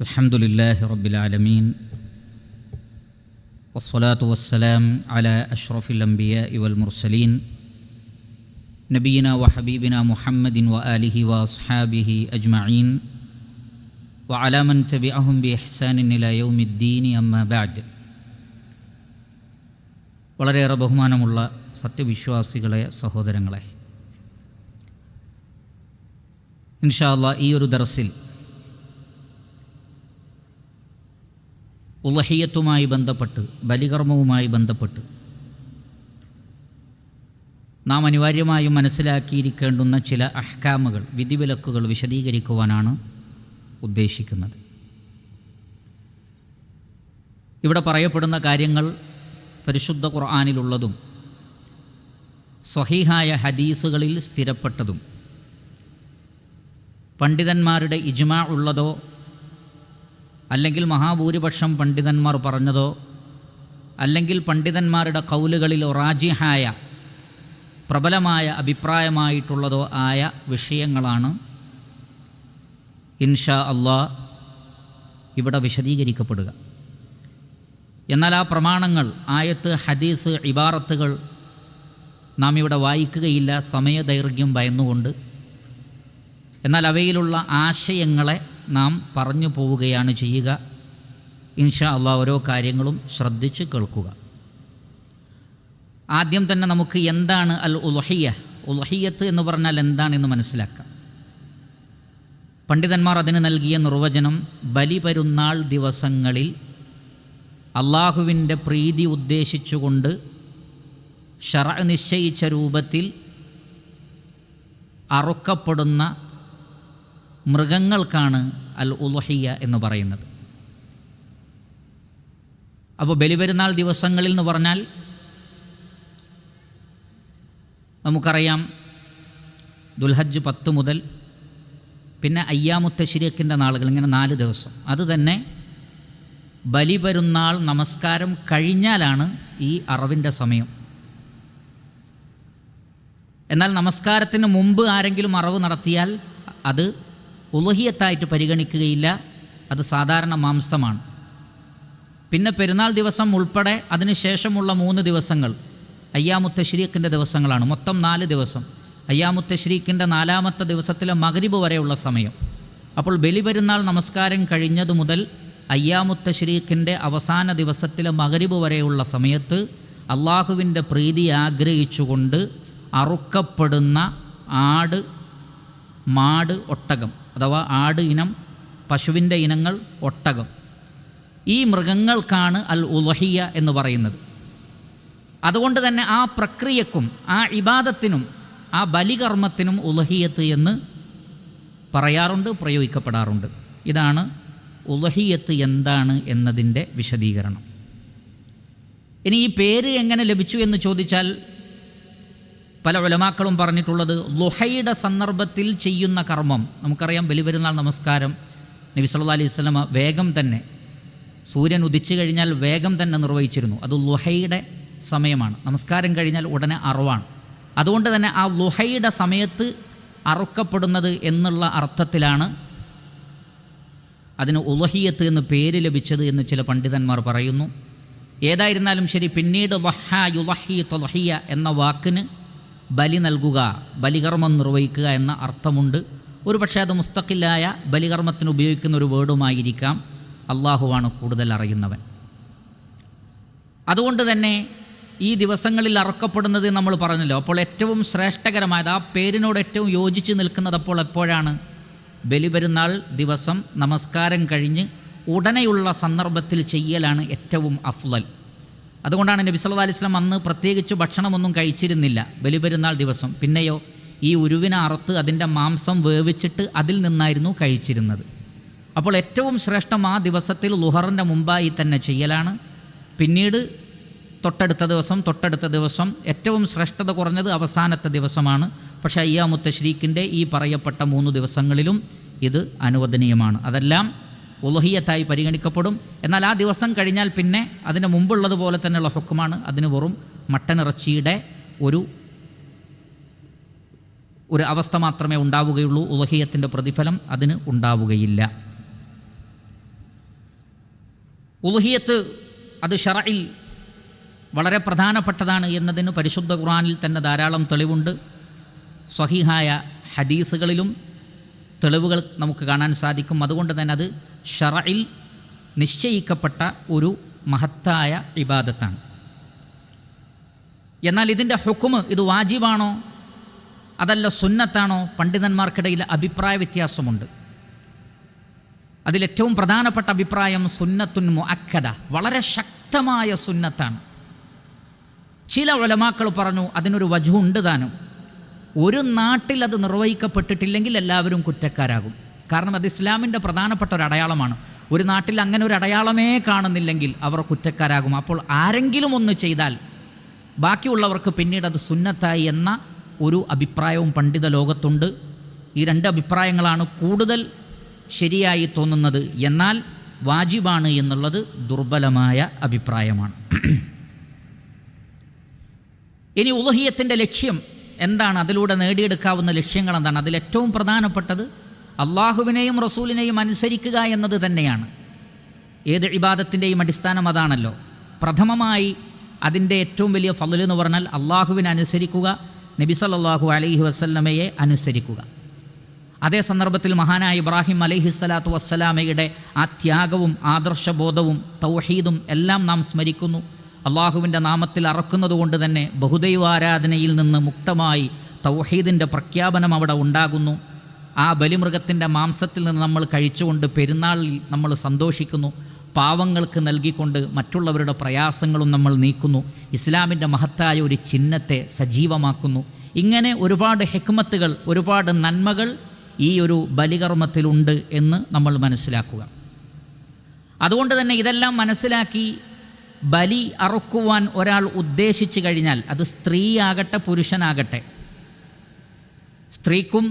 الحمد لله رب العالمين والصلاة والسلام على أشرف الأنبياء والمرسلين نبينا وحبيبنا محمد وآله وأصحابه أجمعين وعلى من تبعهم بإحسان إلى يوم الدين أما بعد. വളരെയേറെ ബഹുമാനമുള്ള സത്യവിശ്വാസികളെ, സഹോദരങ്ങളെ, ഇൻഷാ അല്ലാഹ് ഈ ഒരു ദർസിൽ ഉളഹിയത്തുമായി ബന്ധപ്പെട്ട്, ബലികർമ്മവുമായി ബന്ധപ്പെട്ട് നാം അനിവാര്യമായും മനസ്സിലാക്കിയിരിക്കേണ്ടുന്ന ചില അഹ്കാമുകൾ, വിധിവിലക്കുകൾ വിശദീകരിക്കുവാനാണ് ഉദ്ദേശിക്കുന്നത്. ഇവിടെ പറയപ്പെടുന്ന കാര്യങ്ങൾ പരിശുദ്ധ ഖുർആനിലുള്ളതും സ്വഹീഹായ ഹദീസുകളിൽ സ്ഥിരപ്പെട്ടതും പണ്ഡിതന്മാരുടെ ഇജ്മാ ഉള്ളതോ അല്ലെങ്കിൽ മഹാഭൂരിപക്ഷം പണ്ഡിതന്മാർ പറഞ്ഞതോ അല്ലെങ്കിൽ പണ്ഡിതന്മാരുടെ ഖൗലുകളിലോ റാജിഹായ പ്രബലമായ അഭിപ്രായമായിട്ടുള്ളതോ ആയ വിഷയങ്ങളാണ് ഇൻഷാ അല്ലാഹ് ഇവിടെ വിശദീകരിക്കപ്പെടുക. എന്നാൽ ആ പ്രമാണങ്ങൾ, ആയത്ത്, ഹദീസ്, ഇബാറത്തുകൾ നാം ഇവിടെ വായിക്കുകയില്ല, സമയദൈർഘ്യം ഭയന്നുകൊണ്ട്. എന്നാൽ അവയിലുള്ള ആശയങ്ങളെ നാം പറഞ്ഞു പോവുകയാണ് ചെയ്യുക. ഇൻഷാ അല്ലാഹ് ഓരോ കാര്യങ്ങളും ശ്രദ്ധിച്ച് കേൾക്കുക. ആദ്യം തന്നെ നമുക്ക് എന്താണ് അൽ ഉളുഹിയ്യ, ഉളുഹിയ്യത്ത് എന്ന് പറഞ്ഞാൽ എന്താണെന്ന് മനസ്സിലാക്കാം. പണ്ഡിതന്മാർ അതിന് നൽകിയ നിർവചനം, ബലിപെരുന്നാൾ ദിവസങ്ങളിൽ അള്ളാഹുവിൻ്റെ പ്രീതി ഉദ്ദേശിച്ചുകൊണ്ട് ശറഅ് നിശ്ചയിച്ച രൂപത്തിൽ അറുക്കപ്പെടുന്ന മൃഗങ്ങൾക്കാണ് അൽ ഉളുഹിയ്യ എന്ന് പറയുന്നത്. അപ്പോൾ ബലിപെരുന്നാൾ ദിവസങ്ങളിൽ എന്ന് പറഞ്ഞാൽ നമുക്കറിയാം, ദുൽഹജ്ജ് 10 മുതൽ പിന്നെ അയ്യാമുത്ത തശ്രീഖിൻ്റെ നാളുകൾ, ഇങ്ങനെ 4 ദിവസം. അത് തന്നെ ബലിപെരുന്നാൾ നമസ്കാരം കഴിഞ്ഞാലാണ് ഈ അറവിൻ്റെ സമയം. എന്നാൽ നമസ്കാരത്തിന് മുമ്പ് ആരെങ്കിലും അറവ് നടത്തിയാൽ അത് ഉളുഹിയ്യത്തായിട്ട് പരിഗണിക്കുകയില്ല, അത് സാധാരണ മാംസമാണ്. പിന്നെ പെരുന്നാൾ ദിവസം ഉൾപ്പെടെ അതിന് ശേഷമുള്ള 3 ദിവസങ്ങൾ അയ്യാമുത്ത തശ്രീഖിൻ്റെ ദിവസങ്ങളാണ്. മൊത്തം 4 ദിവസം. അയ്യാമുത്ത തശ്രീഖിൻ്റെ 4-ാമത്തെ ദിവസത്തിലെ മഗ്രിബ് വരെയുള്ള സമയം. അപ്പോൾ ബലിപെരുന്നാൾ നമസ്കാരം കഴിഞ്ഞതു മുതൽ അയ്യാമുത്ത തശ്രീഖിൻ്റെ അവസാന ദിവസത്തിലെ മഗ്രിബ് വരെയുള്ള സമയത്ത് അള്ളാഹുവിൻ്റെ പ്രീതി ആഗ്രഹിച്ചുകൊണ്ട് അറുക്കപ്പെടുന്ന ആട്, മാട്, ഒട്ടകം, അഥവാ ആട് ഇനം, പശുവിൻ്റെ ഇനങ്ങൾ, ഒട്ടകം, ഈ മൃഗങ്ങൾക്കാണ് അൽ ഉളുഹിയ്യ എന്ന് പറയുന്നത്. അതുകൊണ്ട് തന്നെ ആ പ്രക്രിയക്കും ആ ഇബാദത്തിനും ആ ബലികർമ്മത്തിനും ഉളുഹിയ്യത്ത് എന്ന് പറയാറുണ്ട്, പ്രയോഗിക്കപ്പെടാറുണ്ട്. ഇതാണ് ഉളുഹിയ്യത്ത് എന്താണ് എന്നതിൻ്റെ വിശദീകരണം. ഇനി ഈ പേര് എങ്ങനെ ലഭിച്ചു എന്ന് ചോദിച്ചാൽ പല ഉലമാക്കളും പറഞ്ഞിട്ടുള്ളത്, ളുഹയുടെ സന്ദർഭത്തിൽ ചെയ്യുന്ന കർമ്മം. നമുക്കറിയാം, ബലിപെരുന്നാൾ നമസ്കാരം നബി സല്ലല്ലാഹു അലൈഹി വസല്ലമ വേഗം തന്നെ, സൂര്യൻ ഉദിച്ചു കഴിഞ്ഞാൽ വേഗം തന്നെ നിർവഹിച്ചിരുന്നു. അത് ളുഹയുടെ സമയമാണ്. നമസ്കാരം കഴിഞ്ഞാൽ ഉടനെ അറവാണ്. അതുകൊണ്ട് തന്നെ ആ ളുഹയുടെ സമയത്ത് അറുക്കപ്പെടുന്നത് എന്നുള്ള അർത്ഥത്തിലാണ് അതിന് ഉളുഹിയ്യത്ത് എന്ന് പേര് ലഭിച്ചത് എന്ന് ചില പണ്ഡിതന്മാർ പറയുന്നു. ഏതായിരുന്നാലും ശരി, പിന്നീട് വഹ യുളഹി തളഹിയ എന്ന വാക്കിന് ബലി നൽകുക, ബലികർമ്മം നിർവഹിക്കുക എന്ന അർത്ഥമുണ്ട്. ഒരു പക്ഷേ അത് മുസ്തഖിലായ ബലികർമ്മത്തിന് ഉപയോഗിക്കുന്ന ഒരു വേർഡുമായിരിക്കാം. അള്ളാഹുവാണ് കൂടുതൽ അറിയുന്നവൻ. അതുകൊണ്ട് തന്നെ ഈ ദിവസങ്ങളിൽ അറുക്കപ്പെടുന്നത് നമ്മൾ പറഞ്ഞല്ലോ. അപ്പോൾ ഏറ്റവും ശ്രേഷ്ഠകരമായത്, ആ പേരിനോട് ഏറ്റവും യോജിച്ച് നിൽക്കുന്നത് അപ്പോൾ എപ്പോഴാണ്? ബലിപെരുന്നാൾ ദിവസം നമസ്കാരം കഴിഞ്ഞ് ഉടനെയുള്ള സന്ദർഭത്തിൽ ചെയ്യലാണ് ഏറ്റവും അഫ്ളൽ. അതുകൊണ്ടാണ് നബി സല്ലല്ലാഹു അലൈഹി വസല്ലം അന്ന് പ്രത്യേകിച്ച് ഭക്ഷണമൊന്നും കഴിച്ചിരുന്നില്ല ബലിപെരുന്നാൾ ദിവസം. പിന്നെയോ ഈ ഉരുവിനെ അറുത്ത് അതിൻ്റെ മാംസം വേവിച്ചിട്ട് അതിൽ നിന്നായിരുന്നു കഴിച്ചിരുന്നത്. അപ്പോൾ ഏറ്റവും ശ്രേഷ്ഠം ആ ദിവസത്തിൽ ളുഹറിൻ്റെ മുമ്പായി തന്നെ ചെയ്യലാണ്. പിന്നീട് തൊട്ടടുത്ത ദിവസം ഏറ്റവും ശ്രേഷ്ഠത കുറഞ്ഞത് അവസാനത്തെ ദിവസമാണ്. പക്ഷേ അയ്യാമുത്ത തശ്രീഖിൻ്റെ ഈ പറയപ്പെട്ട 3 ദിവസങ്ങളിലും ഇത് അനുവദനീയമാണ്. അതെല്ലാം ഉളുഹിയ്യത്തായി പരിഗണിക്കപ്പെടും. എന്നാൽ ആ ദിവസം കഴിഞ്ഞാൽ പിന്നെ അതിന് മുമ്പുള്ളതുപോലെ തന്നെയുള്ള ഹുക്കുമാണ്. അതിന് വെറും മട്ടനിറച്ചിയുടെ ഒരു അവസ്ഥ മാത്രമേ ഉണ്ടാവുകയുള്ളൂ. ഉളുഹിയ്യത്തിൻ്റെ പ്രതിഫലം അതിന് ഉണ്ടാവുകയില്ല. ഉളുഹിയത്ത് അത് ശറഇൽ വളരെ പ്രധാനപ്പെട്ടതാണ് എന്നതിന് പരിശുദ്ധ ഖുർആനിൽ തന്നെ ധാരാളം തെളിവുണ്ട്. സ്വഹീഹായ ഹദീസുകളിലും തെളിവുകൾ നമുക്ക് കാണാൻ സാധിക്കും. അതുകൊണ്ട് തന്നെ അത് ശറഇൽ നിശ്ചയിക്കപ്പെട്ട ഒരു മഹത്തായ ഇബാദത്താണ്. എന്നാൽ ഇതിൻ്റെ ഹുക്മ് ഇത് വാജിബാണോ അതല്ല സുന്നത്താണോ, പണ്ഡിതന്മാർക്കിടയിൽ അഭിപ്രായ വ്യത്യാസമുണ്ട്. അതിലേറ്റവും പ്രധാനപ്പെട്ട അഭിപ്രായം സുന്നത്തുൻ മുഅക്കദ, വളരെ ശക്തമായ സുന്നത്താണ്. ചില ഉലമാക്കൾ പറഞ്ഞു അതിനൊരു വജ്ഹുണ്ട് താനും. ഒരു നാട്ടിൽ അത് നിർവഹിക്കപ്പെട്ടിട്ടില്ലെങ്കിൽ എല്ലാവരും കുറ്റക്കാരാകും. കാരണം അത് ഇസ്ലാമിൻ്റെ പ്രധാനപ്പെട്ട ഒരു അടയാളമാണ്. ഒരു നാട്ടിൽ അങ്ങനെ ഒരു അടയാളമേ കാണുന്നില്ലെങ്കിൽ അവർ കുറ്റക്കാരാകും. അപ്പോൾ ആരെങ്കിലും ഒന്ന് ചെയ്താൽ ബാക്കിയുള്ളവർക്ക് പിന്നീട് അത് സുന്നത്തായി എന്ന ഒരു അഭിപ്രായവും പണ്ഡിത ലോകത്തുണ്ട്. ഈ രണ്ട് അഭിപ്രായങ്ങളാണ് കൂടുതൽ ശരിയായി തോന്നുന്നത്. എന്നാൽ വാജിബാണ് എന്നുള്ളത് ദുർബലമായ അഭിപ്രായമാണ്. ഇനി ഉളുഹിയത്തിൻ്റെ ലക്ഷ്യം എന്താണ്? അതിലൂടെ നേടിയെടുക്കാവുന്ന ലക്ഷ്യങ്ങൾ എന്താണ്? അതിലേറ്റവും പ്രധാനപ്പെട്ടത് അള്ളാഹുവിനെയും റസൂലിനെയും അനുസരിക്കുക എന്നത് തന്നെയാണ്. ഏത് ഇബാദത്തിൻ്റെയും അടിസ്ഥാനം അതാണല്ലോ. പ്രഥമമായി അതിൻ്റെ ഏറ്റവും വലിയ ഫള് എന്ന് പറഞ്ഞാൽ അള്ളാഹുവിനെ അനുസരിക്കുക, നബി സല്ലല്ലാഹു അലൈഹി വസല്ലമയെ അനുസരിക്കുക. അതേ സന്ദർഭത്തിൽ മഹാനായ ഇബ്രാഹിം അലൈഹിസ്സലാത്തു വസ്സലാമയുടെ ആ ത്യാഗവും ആദർശബോധവും തൗഹീദും എല്ലാം നാം സ്മരിക്കുന്നു. അള്ളാഹുവിൻ്റെ നാമത്തിൽ അറക്കുന്നത് കൊണ്ട് തന്നെ ബഹുദൈവാരാധനയിൽ നിന്ന് മുക്തമായി തൗഹീദിൻ്റെ പ്രഖ്യാപനം അവിടെ ഉണ്ടാകുന്നു. ആ ബലിമൃഗത്തിൻ്റെ മാംസത്തിൽ നിന്ന് നമ്മൾ കഴിച്ചുകൊണ്ട് പെരുന്നാളിൽ നമ്മൾ സന്തോഷിക്കുന്നു. പാവങ്ങൾക്ക് നൽകിക്കൊണ്ട് മറ്റുള്ളവരുടെ പ്രയാസങ്ങളും നമ്മൾ നീക്കുന്നു. ഇസ്ലാമിൻ്റെ മഹത്തായ ഒരു ചിഹ്നത്തെ സജീവമാക്കുന്നു. ഇങ്ങനെ ഒരുപാട് ഹിക്മത്തുകൾ, ഒരുപാട് നന്മകൾ ഈ ഒരു ബലികർമ്മത്തിലുണ്ട് എന്ന് നമ്മൾ മനസ്സിലാക്കുക. അതുകൊണ്ട് തന്നെ ഇതെല്ലാം മനസ്സിലാക്കി ബലി അറുക്കുവാൻ ഒരാൾ ഉദ്ദേശിച്ചു കഴിഞ്ഞാൽ, അത് സ്ത്രീയാകട്ടെ പുരുഷനാകട്ടെ, സ്ത്രീക്കും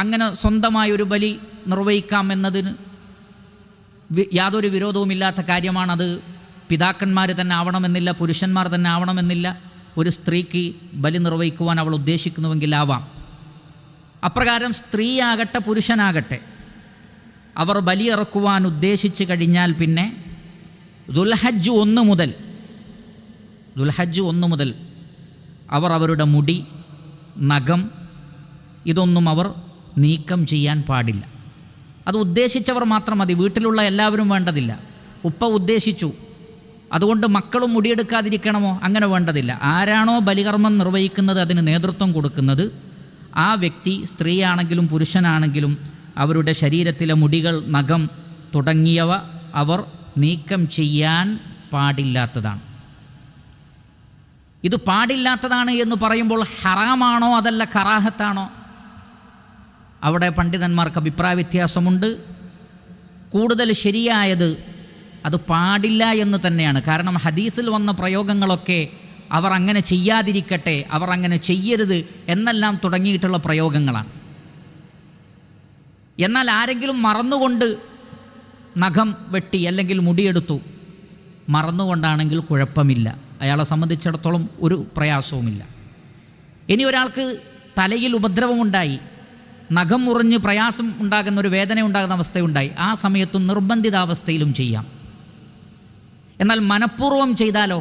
അങ്ങനെ സ്വന്തമായൊരു ബലി നിർവഹിക്കാമെന്നതിന് യാതൊരു വിരോധവുമില്ലാത്ത കാര്യമാണത്. പിതാക്കന്മാർ തന്നെ ആവണമെന്നില്ല, പുരുഷന്മാർ തന്നെ ആവണമെന്നില്ല. ഒരു സ്ത്രീക്ക് ബലി നിർവഹിക്കുവാൻ അവൾ ഉദ്ദേശിക്കുന്നുവെങ്കിൽ ആവാം. അപ്രകാരം സ്ത്രീയാകട്ടെ പുരുഷനാകട്ടെ അവർ ബലിയിറക്കുവാൻ ഉദ്ദേശിച്ചു കഴിഞ്ഞാൽ പിന്നെ ദുൽഹജ്ജ് 1 മുതൽ അവർ അവരുടെ മുടി, നഖം ഇതൊന്നും അവർ നീക്കം ചെയ്യാൻ പാടില്ല. അത് ഉദ്ദേശിച്ചവർ മാത്രം മതി, വീട്ടിലുള്ള എല്ലാവരും വേണ്ടതില്ല. ഉപ്പ ഉദ്ദേശിച്ചു, അതുകൊണ്ട് മക്കളും മുടിയെടുക്കാതിരിക്കണമോ? അങ്ങനെ വേണ്ടതില്ല. ആരാണോ ബലികർമ്മം നിർവഹിക്കുന്നത്, അതിന് നേതൃത്വം കൊടുക്കുന്നത്, ആ വ്യക്തി സ്ത്രീയാണെങ്കിലും പുരുഷനാണെങ്കിലും അവരുടെ ശരീരത്തിലെ മുടികൾ, നഖം തുടങ്ങിയവ അവർ നീക്കം ചെയ്യാൻ പാടില്ലാത്തതാണ്. ഇത് പാടില്ലാത്തതാണ് എന്ന് പറയുമ്പോൾ ഹറാമാണോ അതല്ല കറാഹത്താണോ? അവിടെ പണ്ഡിതന്മാർക്ക് അഭിപ്രായ വ്യത്യാസമുണ്ട്. കൂടുതൽ ശരിയായത് അത് പാടില്ല എന്ന് തന്നെയാണ്. കാരണം ഹദീസിൽ വന്ന പ്രയോഗങ്ങളൊക്കെ അവർ അങ്ങനെ ചെയ്യാതിരിക്കട്ടെ, അവർ അങ്ങനെ ചെയ്യരുത് എന്നെല്ലാം തുടങ്ങിയിട്ടുള്ള പ്രയോഗങ്ങളാണ്. എന്നാൽ ആരെങ്കിലും മറന്നുകൊണ്ട് നഖം വെട്ടി അല്ലെങ്കിൽ മുടിയെടുത്തു, മറന്നുകൊണ്ടാണെങ്കിൽ കുഴപ്പമില്ല, അയാളെ സംബന്ധിച്ചിടത്തോളം ഒരു പ്രയാസവുമില്ല. ഇനി ഒരാൾക്ക് തലയിൽ ഉപദ്രവമുണ്ടായി, നഖം മുറിഞ്ഞ് പ്രയാസം ഉണ്ടാകുന്ന ഒരു വേദന ഉണ്ടാകുന്ന അവസ്ഥയുണ്ടായി, ആ സമയത്തും നിർബന്ധിതാവസ്ഥയിലും ചെയ്യാം. എന്നാൽ മനഃപൂർവ്വം ചെയ്താലോ?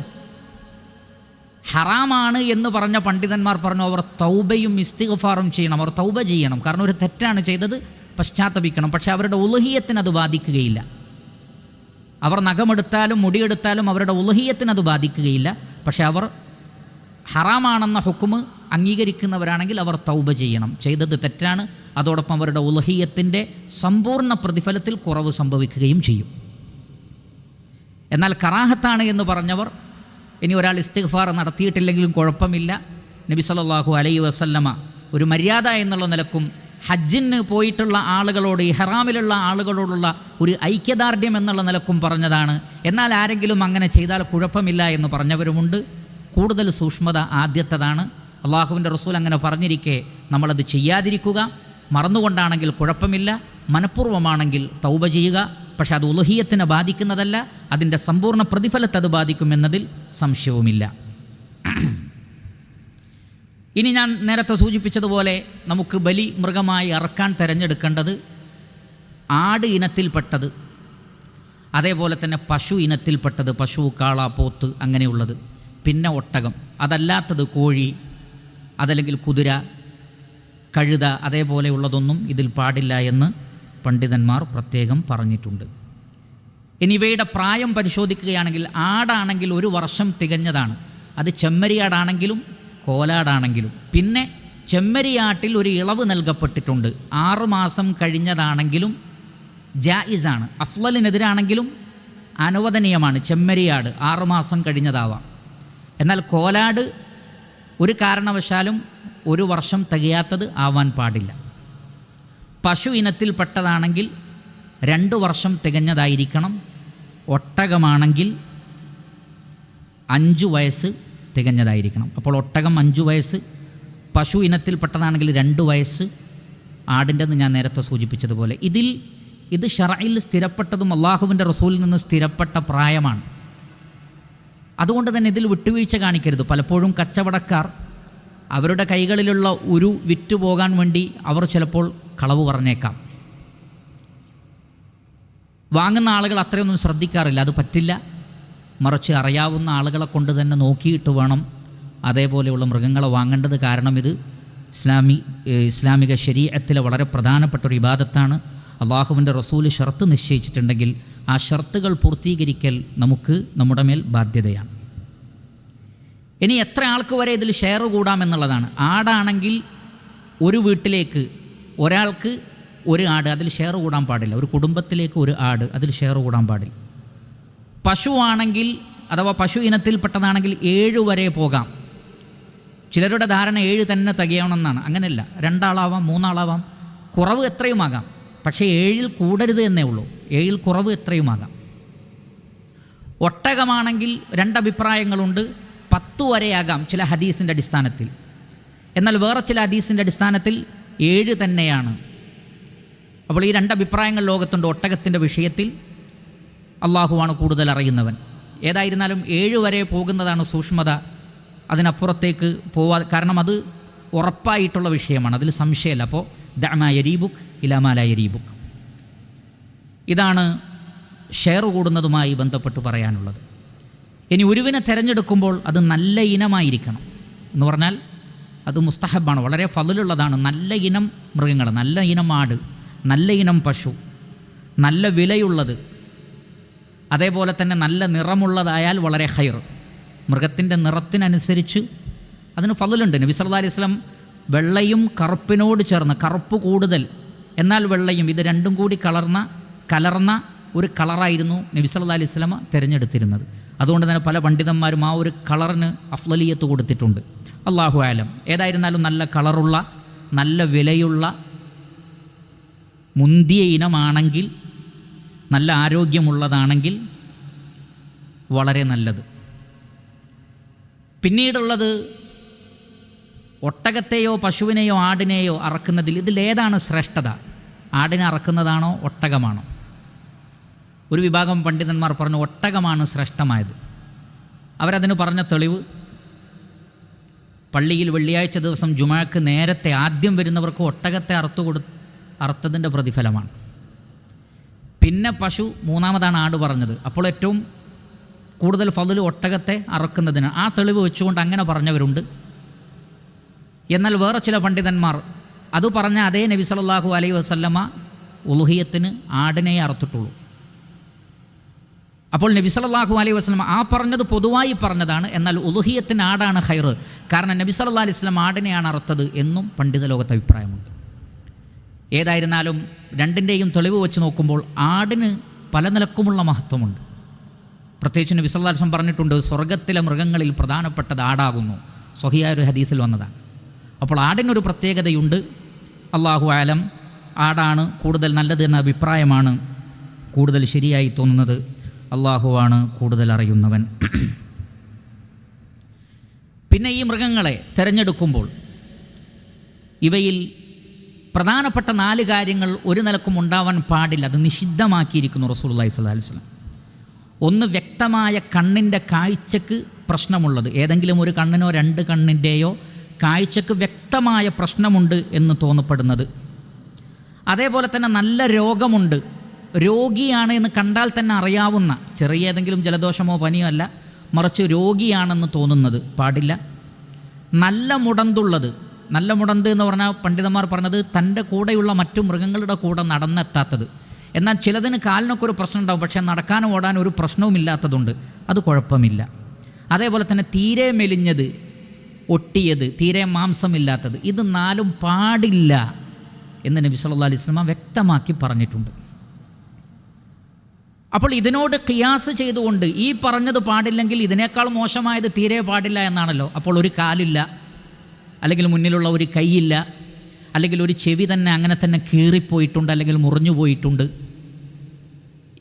ഹറാമാണ് എന്ന് പറഞ്ഞ പണ്ഡിതന്മാർ പറഞ്ഞു അവർ തൗബയും ഇസ്തിഗ്ഫാറും ചെയ്യണം, അവർ തൗബ ചെയ്യണം. കാരണം ഒരു തെറ്റാണ് ചെയ്തത്, പശ്ചാത്തപിക്കണം. പക്ഷേ അവരുടെ ഉളുഹിയത്തിന് അത് ബാധിക്കുകയില്ല. അവർ നഖമെടുത്താലും മുടിയെടുത്താലും അവരുടെ ഉളുഹിയത്തിന് അത് ബാധിക്കുകയില്ല. പക്ഷേ അവർ ഹറാമാണെന്ന ഹുക്മ് അംഗീകരിക്കുന്നവരാണെങ്കിൽ അവർ തൗബ ചെയ്യണം. ചെയ്തത് തെറ്റാണ്, അതോടൊപ്പം അവരുടെ ഉളുഹിയത്തിൻ്റെ സമ്പൂർണ്ണ പ്രതിഫലത്തിൽ കുറവ് സംഭവിക്കുകയും ചെയ്യും. എന്നാൽ കറാഹത്താണ് എന്ന് പറഞ്ഞവർ, ഇനി ഒരാൾ ഇസ്തിഗ്ഫാർ നടത്തിയിട്ടില്ലെങ്കിലും കുഴപ്പമില്ല, നബി സല്ലല്ലാഹു അലൈഹി വസല്ലമ ഒരു മര്യാദ എന്നുള്ള നിലക്കും ഹജ്ജിന് പോയിട്ടുള്ള ആളുകളോട്, ഇഹ്റാമിലുള്ള ആളുകളോടുള്ള ഒരു ഐക്യദാർഢ്യം എന്നുള്ള നിലക്കും പറഞ്ഞതാണ്. എന്നാൽ ആരെങ്കിലും അങ്ങനെ ചെയ്താൽ കുഴപ്പമില്ല എന്ന് പറഞ്ഞവരുമുണ്ട്. കൂടുതൽ സൂക്ഷ്മത ആദ്യത്തേതാണ്. അള്ളാഹുവിൻ്റെ റസൂൽ അങ്ങനെ പറഞ്ഞിരിക്കെ നമ്മളത് ചെയ്യാതിരിക്കുക. മറന്നുകൊണ്ടാണെങ്കിൽ കുഴപ്പമില്ല, മനഃപൂർവ്വമാണെങ്കിൽ തൗബ ചെയ്യുക. പക്ഷെ അത് ഉളുഹിയത്തിനെ ബാധിക്കുന്നതല്ല, അതിൻ്റെ സമ്പൂർണ്ണ പ്രതിഫലത്തെ അത് ബാധിക്കുമെന്നതിൽ സംശയവുമില്ല. ഇനി ഞാൻ നേരത്തെ സൂചിപ്പിച്ചതുപോലെ നമുക്ക് ബലി മൃഗമായി അറക്കാൻ തിരഞ്ഞെടുക്കേണ്ടത് ആട് ഇനത്തിൽപ്പെട്ടത്, അതേപോലെ തന്നെ പശു ഇനത്തിൽപ്പെട്ടത്, പശു, കാള, പോത്ത് അങ്ങനെയുള്ളത്. പിന്നെ ഒട്ടകം. അതല്ലാത്തത് കോഴി, അതല്ലെങ്കിൽ കുതിര, കഴുത, അതേപോലെയുള്ളതൊന്നും ഇതിൽ പാടില്ല എന്ന് പണ്ഡിതന്മാർ പ്രത്യേകം പറഞ്ഞിട്ടുണ്ട്. ഇനി ഇവയുടെ പ്രായം പരിശോധിക്കുകയാണെങ്കിൽ ആടാണെങ്കിൽ 1 വർഷം തികഞ്ഞതാണ്. അത് ചെമ്മരിയാടാണെങ്കിലും കോലാടാണെങ്കിലും. പിന്നെ ചെമ്മരിയാട്ടിൽ ഒരു ഇളവ് നൽകപ്പെട്ടിട്ടുണ്ട്. 6 മാസം കഴിഞ്ഞതാണെങ്കിലും ജായിസാണ്. അഫ്ളലിനെതിരാണെങ്കിലും അനുവദനീയമാണ്. ചെമ്മരിയാട് 6 മാസം കഴിഞ്ഞതാവാം. എന്നാൽ കോലാട് ഒരു കാരണവശാലും 1 വർഷം തികയാത്തത് ആവാൻ പാടില്ല. പശു ഇനത്തിൽപ്പെട്ടതാണെങ്കിൽ 2 വർഷം തികഞ്ഞതായിരിക്കണം. ഒട്ടകമാണെങ്കിൽ 5 വയസ്സ് തികഞ്ഞതായിരിക്കണം. അപ്പോൾ ഒട്ടകം 5 വയസ്സ്, പശു ഇനത്തിൽപ്പെട്ടതാണെങ്കിൽ 2 വയസ്സ്, ആടിൻ്റെന്ന് ഞാൻ നേരത്തെ സൂചിപ്പിച്ചതുപോലെ. ഇത് ശറഇൽ സ്ഥിരപ്പെട്ടതും അള്ളാഹുവിൻ്റെ റസൂലിൽ നിന്ന് സ്ഥിരപ്പെട്ട പ്രായമാണ്. അതുകൊണ്ട് തന്നെ ഇതിൽ വിട്ടുവീഴ്ച കാണിക്കരുത്. പലപ്പോഴും കച്ചവടക്കാർ അവരുടെ കൈകളിലുള്ള ഒരു വിറ്റ് പോകാൻ വേണ്ടി അവർ ചിലപ്പോൾ കളവ് പറഞ്ഞേക്കാം. വാങ്ങുന്ന ആളുകൾ അത്രയൊന്നും ശ്രദ്ധിക്കാറില്ല. അത് പറ്റില്ല. മറിച്ച് അറിയാവുന്ന ആളുകളെ കൊണ്ട് തന്നെ നോക്കിയിട്ട് വേണം അതേപോലെയുള്ള മൃഗങ്ങളെ വാങ്ങേണ്ടത്. കാരണം ഇത് ഇസ്ലാമിക ശരീഅത്തിലെ വളരെ പ്രധാനപ്പെട്ട ഒരു ഇബാദത്താണ്. അള്ളാഹുവിൻ്റെ റസൂൽ ഷർത്ത് നിശ്ചയിച്ചിട്ടുണ്ടെങ്കിൽ ആ ഷർത്തുകൾ പൂർത്തീകരിക്കൽ നമ്മുടെ മേൽ ബാധ്യതയാണ്. ഇനി എത്ര ആൾക്ക് വരെ ഇതിൽ ഷെയർ കൂടാമെന്നുള്ളതാണ്. ആടാണെങ്കിൽ ഒരു വീട്ടിലേക്ക് ഒരാൾക്ക് ഒരു ആട്, അതിൽ ഷെയർ കൂടാൻ പാടില്ല. ഒരു കുടുംബത്തിലേക്ക് ഒരു ആട്, അതിൽ ഷെയർ കൂടാൻ പാടില്ല. പശുവാണെങ്കിൽ അഥവാ പശു ഇനത്തിൽപ്പെട്ടതാണെങ്കിൽ 7 വരെ പോകാം. ചിലരുടെ ധാരണ 7 തന്നെ തികയണമെന്നാണ്. അങ്ങനെയല്ല. 2 ആളാവാം, 3 ആളാവാം, കുറവ് എത്രയുമാകാം. പക്ഷേ 7 കൂടരുത് എന്നേ ഉള്ളൂ. 7 കുറവ് എത്രയുമാകാം. ഒട്ടകമാണെങ്കിൽ 2 അഭിപ്രായങ്ങളുണ്ട്. 10 വരെയാകാം ചില ഹദീസിൻ്റെ അടിസ്ഥാനത്തിൽ. എന്നാൽ വേറെ ചില ഹദീസിൻ്റെ അടിസ്ഥാനത്തിൽ 7 തന്നെയാണ്. അപ്പോൾ ഈ 2 അഭിപ്രായങ്ങൾ ലോകത്തുണ്ട് ഒട്ടകത്തിൻ്റെ വിഷയത്തിൽ. അള്ളാഹുവാണ് കൂടുതൽ അറിയുന്നവൻ. ഏതായിരുന്നാലും 7 വരെ പോകുന്നതാണ് സൂക്ഷ്മത. അതിനപ്പുറത്തേക്ക് കാരണം അത് ഉറപ്പായിട്ടുള്ള വിഷയമാണ്, അതിൽ സംശയമല്ല. അപ്പോൾ ദഅമാ യരീബുക് ഇലാമാ ലാ യരീബുക്. ഇതാണ് ഷെയർ കൂടുന്നതുമായി ബന്ധപ്പെട്ട് പറയാനുള്ളത്. ഇനി ഒരുവിനെ തിരഞ്ഞെടുക്കുമ്പോൾ അത് നല്ല ഇനമായിരിക്കണം എന്ന് പറഞ്ഞാൽ അത് മുസ്തഹബാണ്, വളരെ ഫളലുള്ളതാണ്. നല്ല ഇനം മൃഗങ്ങൾ, നല്ല ഇനം ആട്, നല്ല ഇനം പശു, നല്ല വിലയുള്ളത്, അതേപോലെ തന്നെ നല്ല നിറമുള്ളതായാൽ വളരെ ഖൈർ. മൃഗത്തിൻ്റെ നിറത്തിനനുസരിച്ച് അതിന് ഫളലുണ്ട്. നബി സല്ലല്ലാഹു അലൈഹി വസല്ലം വെള്ളയും കറുപ്പിനോട് ചേർന്ന്, കറുപ്പ് കൂടുതൽ എന്നാൽ വെള്ളയും, ഇത് രണ്ടും കൂടി കലർന്ന ഒരു കളറായിരുന്നു നബി സല്ലല്ലാഹു അലൈഹി വസല്ലം തിരഞ്ഞെടുത്തിരുന്നത്. അതുകൊണ്ട് തന്നെ പല പണ്ഡിതന്മാരും ആ ഒരു കളറിന് അഫ്ളലിയത്ത് കൊടുത്തിട്ടുണ്ട്. അല്ലാഹു ആലം. ഏതായിരുന്നാലും നല്ല കളറുള്ള, നല്ല വിലയുള്ള, മുന്തിയ ഇനമാണെങ്കിൽ, നല്ല ആരോഗ്യമുള്ളതാണെങ്കിൽ വളരെ നല്ലത്. പിന്നീടുള്ളത് ഒട്ടകത്തെയോ പശുവിനെയോ ആടിനെയോ അറക്കുന്നതിൽ ഇതിലേതാണ് ശ്രേഷ്ഠത? ആടിനെ അറക്കുന്നതാണോ ഒട്ടകമാണോ? ഒരു വിഭാഗം പണ്ഡിതന്മാർ പറഞ്ഞു ഒട്ടകമാണ് ശ്രേഷ്ഠമായത്. അവരതിന് പറഞ്ഞ തെളിവ് പള്ളിയിൽ വെള്ളിയാഴ്ച ദിവസം ജുമാക്ക് നേരത്തെ ആദ്യം വരുന്നവർക്ക് ഒട്ടകത്തെ അറുത്തതിൻ്റെ പ്രതിഫലമാണ്. പിന്നെ പശു, മൂന്നാമതാണ് ആട് പറഞ്ഞത്. അപ്പോൾ ഏറ്റവും കൂടുതൽ ഫളൽ ഒട്ടകത്തെ അറക്കുന്നതിന് ആ തെളിവ് വെച്ചുകൊണ്ട് അങ്ങനെ പറഞ്ഞവരുണ്ട്. എന്നാൽ വേറെ ചില പണ്ഡിതന്മാർ അത് പറഞ്ഞ അതേ നബി സല്ലല്ലാഹു അലൈഹി വസല്ലമ ഉളുഹിയത്തിന് ആടിനെ അറുത്തിട്ടുള്ളൂ. അപ്പോൾ നബി സല്ലല്ലാഹു അലൈഹി വസല്ലമ ആ പറഞ്ഞത് പൊതുവായി പറഞ്ഞതാണ്. എന്നാൽ ഉളുഹിയത്തിന് ആടാണ് ഖൈർ. കാരണം നബി സല്ലല്ലാഹു അലൈഹി വസല്ലം ആടിനെയാണ് അറുത്തത് എന്നും പണ്ഡിത ലോകത്ത് അഭിപ്രായമുണ്ട്. ഏതായിരുന്നാലും രണ്ടിൻ്റെയും തെളിവ് വെച്ച് നോക്കുമ്പോൾ ആടിന് പല നിലക്കുമുള്ള മഹത്വമുണ്ട്. പ്രത്യേകിച്ച് നബി സല്ലല്ലാഹു അലൈഹി വസല്ലം പറഞ്ഞിട്ടുണ്ട്, സ്വർഗ്ഗത്തിലെ മൃഗങ്ങളിൽ പ്രധാനപ്പെട്ടത് ആടാകുന്നു. സ്വഹിയായ ഒരു ഹദീസിൽ വന്നതാണ്. അപ്പോൾ ആടിനൊരു പ്രത്യേകതയുണ്ട്. അല്ലാഹു ആലം, ആടാണ് കൂടുതൽ നല്ലത് എന്ന അഭിപ്രായമാണ് കൂടുതൽ ശരിയായി തോന്നുന്നത്. അല്ലാഹുവാണ് കൂടുതൽ അറിയുന്നവൻ. പിന്നെ ഈ മൃഗങ്ങളെ തിരഞ്ഞെടുക്കുമ്പോൾ ഇവയിൽ പ്രധാനപ്പെട്ട 4 കാര്യങ്ങൾ ഒരു നിലക്കും ഉണ്ടാവാൻ പാടില്ല. അത് നിഷിദ്ധമാക്കിയിരിക്കുന്നു റസൂലുള്ളാഹി സ്വല്ലല്ലാഹു അലൈഹി വസല്ലം. ഒന്ന്, വ്യക്തമായ കണ്ണിൻ്റെ കാഴ്ചക്ക് പ്രശ്നമുള്ളത്, ഏതെങ്കിലും ഒരു കണ്ണിനോ 2 കണ്ണിൻ്റെയോ കാഴ്ചക്ക് വ്യക്തമായ പ്രശ്നമുണ്ട് എന്ന് തോന്നപ്പെടുന്നത്. അതേപോലെ തന്നെ നല്ല രോഗമുണ്ട്, രോഗിയാണ് എന്ന് കണ്ടാൽ തന്നെ അറിയാവുന്ന ചെറിയ ഏതെങ്കിലും ജലദോഷമോ പനിയോ അല്ല, മറിച്ച് രോഗിയാണെന്ന് തോന്നുന്നത് പാടില്ല. നല്ല മുടന്തുള്ളത്, നല്ല മുടന്ത് എന്ന് പറഞ്ഞാൽ പണ്ഡിതന്മാർ പറഞ്ഞത് തൻ്റെ കൂടെയുള്ള മറ്റു മൃഗങ്ങളുടെ കൂടെ നടന്നെത്താത്തത്. എന്നാൽ ചിലതിന് കാലിനൊക്കെ ഒരു പ്രശ്നം ഉണ്ടാവും, പക്ഷേ നടക്കാനും ഓടാനും ഒരു പ്രശ്നവും ഇല്ലാത്തതുണ്ട്, അത് കുഴപ്പമില്ല. അതേപോലെ തന്നെ തീരെ മെലിഞ്ഞത്, ഒട്ടിയത്, തീരെ മാംസമില്ലാത്തത്, ഇത് നാലും പാടില്ല എന്ന് നബി സല്ലല്ലാഹു അലൈഹി വസല്ലം വ്യക്തമാക്കി പറഞ്ഞിട്ടുണ്ട്. അപ്പോൾ ഇതിനോട് ഖിയാസ് ചെയ്തുകൊണ്ട് ഈ പറഞ്ഞത് പാടില്ലെങ്കിൽ ഇതിനേക്കാൾ മോശമായത് തീരെ പാടില്ല എന്നാണല്ലോ. അപ്പോൾ ഒരു കാലില്ല, അല്ലെങ്കിൽ മുന്നിലുള്ള ഒരു കൈയില്ല, അല്ലെങ്കിൽ ഒരു ചെവി തന്നെ അങ്ങനെ തന്നെ കീറിപ്പോയിട്ടുണ്ട്, അല്ലെങ്കിൽ മുറിഞ്ഞു പോയിട്ടുണ്ട്,